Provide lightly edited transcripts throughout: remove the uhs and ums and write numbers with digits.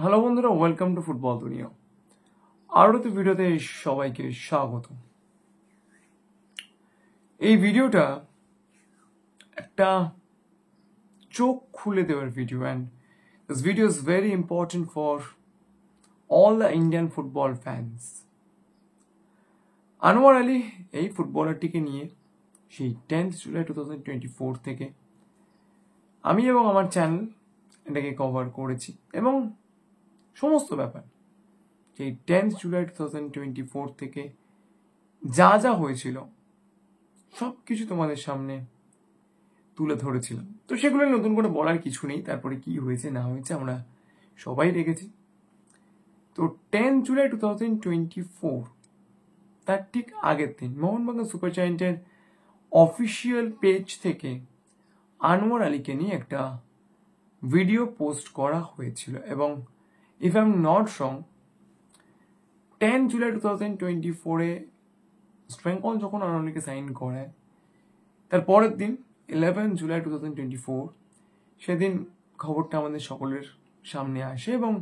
Hello বন্ধুরা, welcome to football দুনিয়া। আরও তো ভিডিওতে সবাইকে স্বাগত। এই ভিডিওটা একটা চোখ খুলে দেওয়ার video, and this video is very important for all the Indian football fans. Anwar Ali এই ফুটবলারটিকে নিয়ে সেই 10th জুলাই 2024 থেকে আমি এবং আমার চ্যানেল এটাকে কভার করেছি, এবং সমস্ত ব্যাপার সেই 10th জুলাই 2024 থেকে যা যা হয়েছিল সব কিছু তোমাদের সামনে তুলে ধরেছিলাম। তো সেগুলো নতুন করে বলার কিছু নেই, তারপরে কি হয়েছে না হয়েছে আমরা সবাই দেখেছি। তো 10 জুলাই 2024 তার ঠিক আগের দিন মোহনবাগান সুপার জায়ান্টের অফিসিয়াল পেজ থেকে আনোয়ার আলীকে নিয়ে একটা ভিডিও পোস্ট করা হয়েছিল, এবং if I am not wrong 10 July 2024-এ স্ট্রেঙ্কন যখন আনোয়ার আলীকে সাইন করায়, তার পরের দিন 11 জুলাই 2024 সেদিন খবরটা আমাদের সকলের সামনে আসে, এবং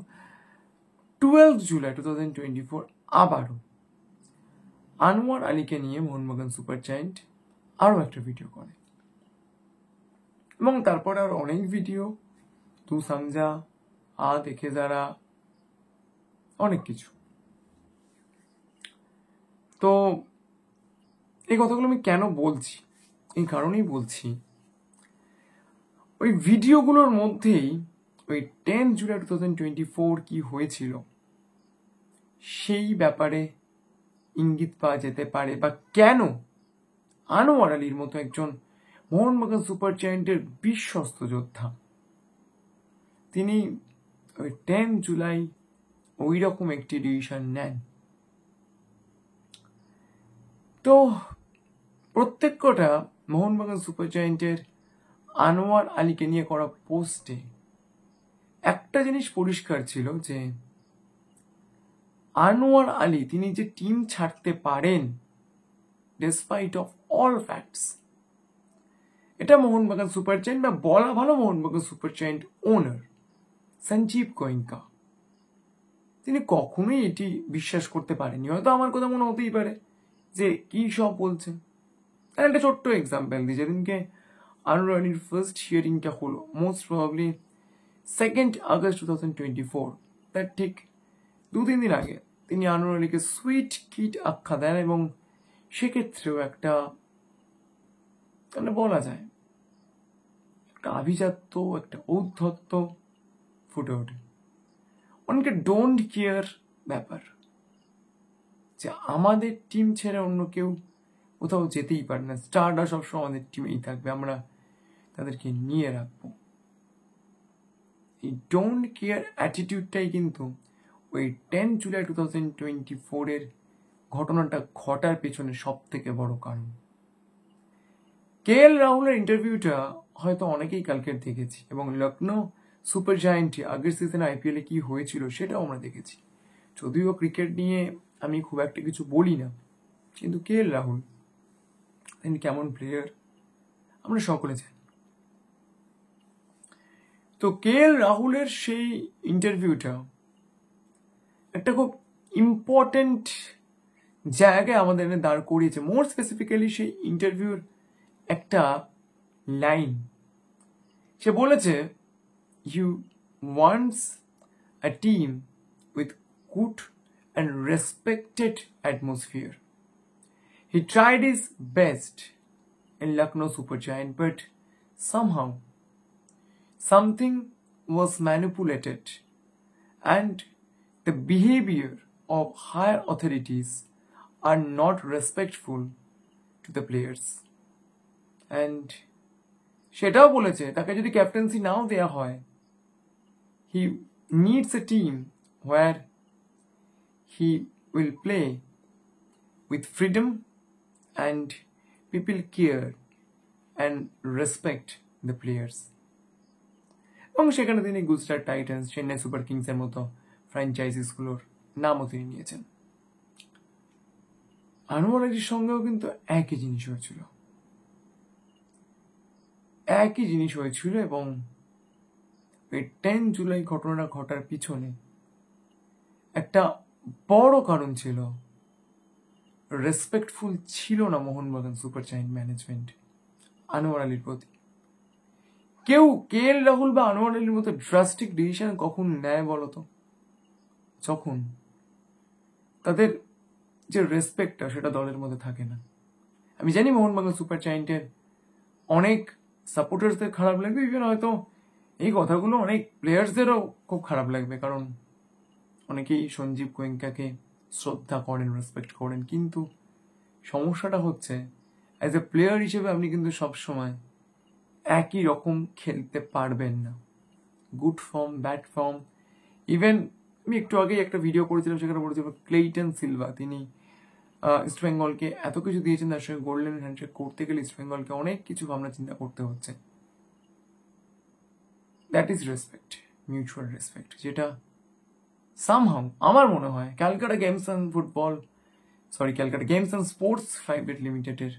12 জুলাই 2024 আবারও আনোয়ার আলীকে নিয়ে মোহনবাগান সুপার জায়ান্ট আরও একটা ভিডিও করে, এবং তারপরে আর অনেক ভিডিও, তু সমঝা, দেখে যারা, অনেক কিছু। তো এই কথাগুলো আমি কেন বলছি, এই কারণেই বলছি, ওই ভিডিওগুলোর মধ্যেই ওই 10 জুলাই 2024 কি হয়েছিল সেই ব্যাপারে ইঙ্গিত পাওয়া যেতে পারে, বা কেন আনোয়ার আলীর মতো একজন মোহনবাগান সুপার জায়ান্টের বিশ্বস্ত যোদ্ধা তিনি ওই 10 জুলাই ওই রকম একটি ডিসিশন নেন। তো প্রত্যেক কটা মোহনবাগান সুপার জায়ান্টের আনোয়ার আলীকে নিয়ে করা পোস্টে একটা জিনিস পরিষ্কার ছিল যে আনোয়ার আলী তিনি যে টিম ছাড়তে পারেন ডেসপাইট অফ অল ফ্যাক্টস, এটা মোহনবাগান সুপার জায়ান্ট, বা বলা ভালো মোহনবাগান সুপার জায়ান্ট ওনার সঞ্জীব গোয়েঙ্কা, তিনি কখনোই এটি বিশ্বাস করতে পারেনি। হয়তো আমার কথা মনে হতেই পারে যে কি সব বলছে। একটা ছোট্ট এক্সাম্পল দিই, যেদিনকে আনোয়ার আলীর ফার্স্ট হিয়ারিংটা হলো মোস্ট প্রবাবলি 2nd আগস্ট 2024, তার ঠিক 2-3 দিন আগে তিনি আনোয়ার আলীকে সুইট কিড আখ্যা দেন, এবং সেক্ষেত্রেও একটা মানে বলা যায় একটা আভিজাত্য, একটা ঔদ্ধত্য ফুটে ওঠে। অনেকে ডোন্ট কেয়ার ব্যাপার, যে আমাদের টিম ছেড়ে অন্য কেউ কোথাও যেতেই পারে না, স্টাররা সবসময় আমাদের টিমেই থাকবে, আমরা তাদেরকে নিয়ে রাখবো। এই ডোন্ট কেয়ার অ্যাটিটিউডটাই কিন্তু ওই 10 জুলাই 2024-এর ঘটনাটা ঘটার পেছনে সব থেকে বড় কারণ। KL রাহুলের ইন্টারভিউটা হয়তো অনেকেই কালকে দেখেছি, এবং লখনৌ সুপার জায়ান্টে আগের সিজনে IPL-এ কি হয়েছিল সেটাও আমরা দেখেছি। যদিও ক্রিকেট নিয়ে আমি খুব একটা কিছু বলি না, কিন্তু KL রাহুল তিনি কেমন প্লেয়ার আমরা সকলে জানি। তো KL রাহুলের সেই ইন্টারভিউটা একটা খুব ইম্পর্টেন্ট জায়গায় আমাদের এনে দাঁড় করিয়েছে। মোর স্পেসিফিক্যালি সেই ইন্টারভিউর একটা লাইন, সে বলেছে, you wants a team with good and respected atmosphere. He tried his best in Lucknow Super Giant, but somehow something was manipulated, and the behavior of higher authorities are not respectful to the players. And সেটাও বলেছে তাকে যদি captaincy নাও দেয়া হয়, he needs a team where he will play with freedom and people care and respect the players. এবং সেখানে তিনি Gujarat Titans, Chennai super কিংসের মতো ফ্র্যাঞ্চাইজিসগুলোর নামও তিনি নিয়েছেন। আনোয়ার আলীর সঙ্গেও কিন্তু একই জিনিস হয়েছিল, এবং এই 10 জুলাই ঘটনাটা ঘটার পিছনে একটা বড় কারণ ছিল রেসপেক্টফুল ছিল না Mohun Bagan super giant management Anwar আলীর প্রতি। কেউ KL রাহুল বা আনোয়ার আলীর মতো ড্রাস্টিক ডিসিশন কখন নেয় বলতো? যখন তাদের যে রেসপেক্টটা সেটা দলের মধ্যে থাকে না। আমি জানি মোহনবাগান সুপার জায়ান্টের অনেক সাপোর্টার্সদের খারাপ লাগবে, ইভেন হয়তো এই কথাগুলো অনেক প্লেয়ার্সদেরও খুব খারাপ লাগবে, কারণ অনেকেই সঞ্জীব গোয়েঙ্কাকে শ্রদ্ধা করেন, রেসপেক্ট করেন, কিন্তু সমস্যাটা হচ্ছে অ্যাজ এ প্লেয়ার হিসেবে আপনি কিন্তু সবসময় একই রকম খেলতে পারবেন না। Good form, bad form, even আমি একটু আগেই একটা ভিডিও করেছিলাম, সেখানে বলেছিলাম ক্লেইটন সিলভা, তিনি ইস্ট বেঙ্গলকে এত কিছু দিয়েছেন, তার সঙ্গে গোল্ডেন হ্যান্ডশেক করতে গেলে ইস্ট বেঙ্গলকে অনেক কিছু ভাবনা চিন্তা করতে হচ্ছে। That is respect, mutual respect, যেটা সামহাউ আমার মনে হয় Calcutta games and sports private লিমিটেডের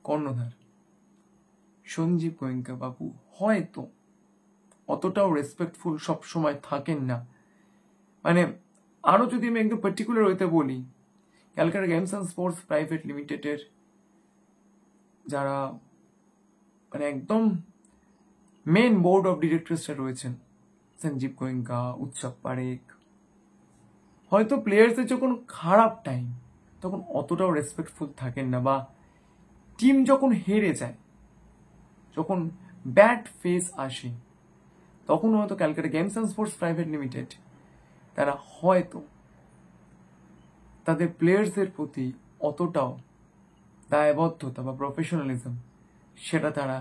কর্ণধার সঞ্জীব গোয়েঙ্কা বাবু হয়তো অতটাও রেসপেক্টফুল সবসময় থাকেন না। মানে আরো যদি আমি একদম পার্টিকুলার হইতে বলি, Calcutta games and sports private লিমিটেডের যারা মানে একদম মেন বোর্ড অফ ডিরেক্টরসরা রয়েছেন, সঞ্জীব গোয়েঙ্কা, উৎসব পারেখ, হয়তো প্লেয়ার্সদের যখন খারাপ টাইম তখন অতটাও রেসপেক্টফুল থাকেন না, বা টিম যখন হেরে যায়, যখন ব্যাড ফেস আসে, তখন হয়তো Calcutta games and sports private limited তারা হয়তো তাদের প্লেয়ার্সদের প্রতি অতটাও দায়বদ্ধতা বা প্রফেশনালিজম সেটা তারা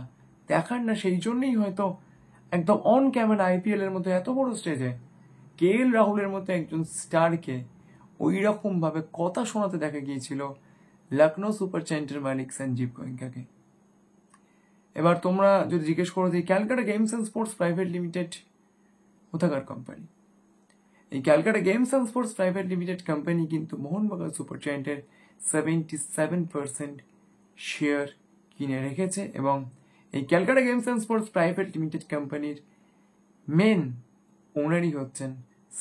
দেখান না। সেই জন্যই হয়তো একদম অন ক্যামেরা IPL এর মতো এত বড় স্টেজে KL রাহুলের মতো একজন স্টারকে ওই রকম ভাবে কথা শোনাতে দেখা গিয়েছিল লখনৌ সুপার জায়ান্টের মালিক সঞ্জীব গোয়েঙ্কাকে। এবার তোমরা যদি জিজ্ঞেস করো যে Calcutta games and sports private limited কোথাকার কোম্পানি, এই Calcutta games and sports private limited company কিন্তু মোহনবাগান সুপার জায়ান্টের 77% শেয়ার কিনে রেখেছে, এবং এই Calcutta games and sports private limited কোম্পানির মেন ওনারই হচ্ছেন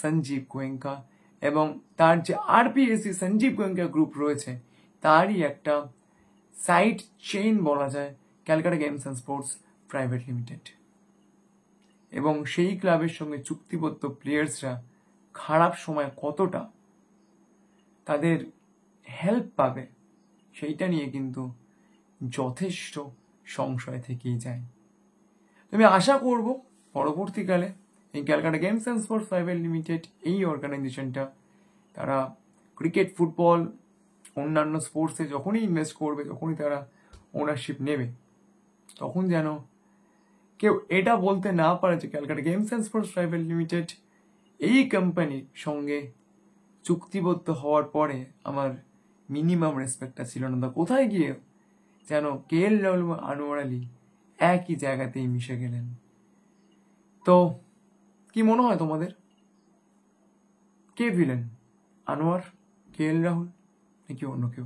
সঞ্জীব গোয়েঙ্কা, এবং তার যে RPSC সঞ্জীব গোয়েঙ্কা গ্রুপ রয়েছে তারই একটা সাইড চেইন বলা যায় Calcutta games and sports private limited. এবং সেই ক্লাবের সঙ্গে চুক্তিবদ্ধ প্লেয়ার্সরা খারাপ সময় কতটা তাদের হেল্প পাবে সেইটা নিয়ে কিন্তু যথেষ্ট সংশয় থেকেই যায়। আমি আশা করব পরবর্তীকালে এই Calcutta games and sports private limited এই অর্গানাইজেশনটা তারা ক্রিকেট, ফুটবল, অন্যান্য স্পোর্টসে যখনই ইনভেস্ট করবে, যখনই তারা ওনারশিপ নেবে, তখন যেন কেউ এটা বলতে না পারে যে Calcutta games and sports private limited এই কোম্পানির সঙ্গে চুক্তিবদ্ধ হওয়ার পরে আমার মিনিমাম রেসপেক্টটা ছিল না, বা কোথায় গিয়ে যেন KL রাহুল এবং আনোয়ার আলী একই জায়গাতেই মিশে গেলেন। তো কি মনে হয় তোমাদের, কে ভিলেন, আনোয়ার, KL রাহুল নাকি অন্য কেউ?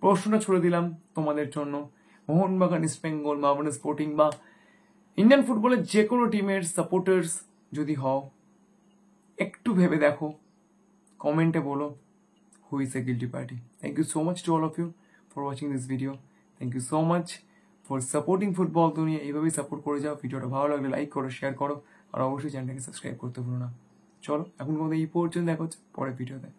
প্রশ্নটা ছুড়ে দিলাম তোমাদের জন্য। মোহনবাগান, ইস্ট বেঙ্গল, মোহামেডান স্পোর্টিং বা ইন্ডিয়ান ফুটবলের যে কোনো টিমের সাপোর্টার্স যদি হও, একটু ভেবে দেখো, কমেন্টে বলো who is a guilty party. Thank you so much to all of you for watching this video. Thank you so much for supporting football Duniya. এইভাবেই সাপোর্ট করে যাও। ভিডিওটা ভালো লাগলে লাইক করো, শেয়ার করো, আর অবশ্যই চ্যানেলটাকে সাবস্ক্রাইব করতে ভুলো না। চলো এখন এই পর্যন্ত দেখা হচ্ছে পরের ভিডিওতে।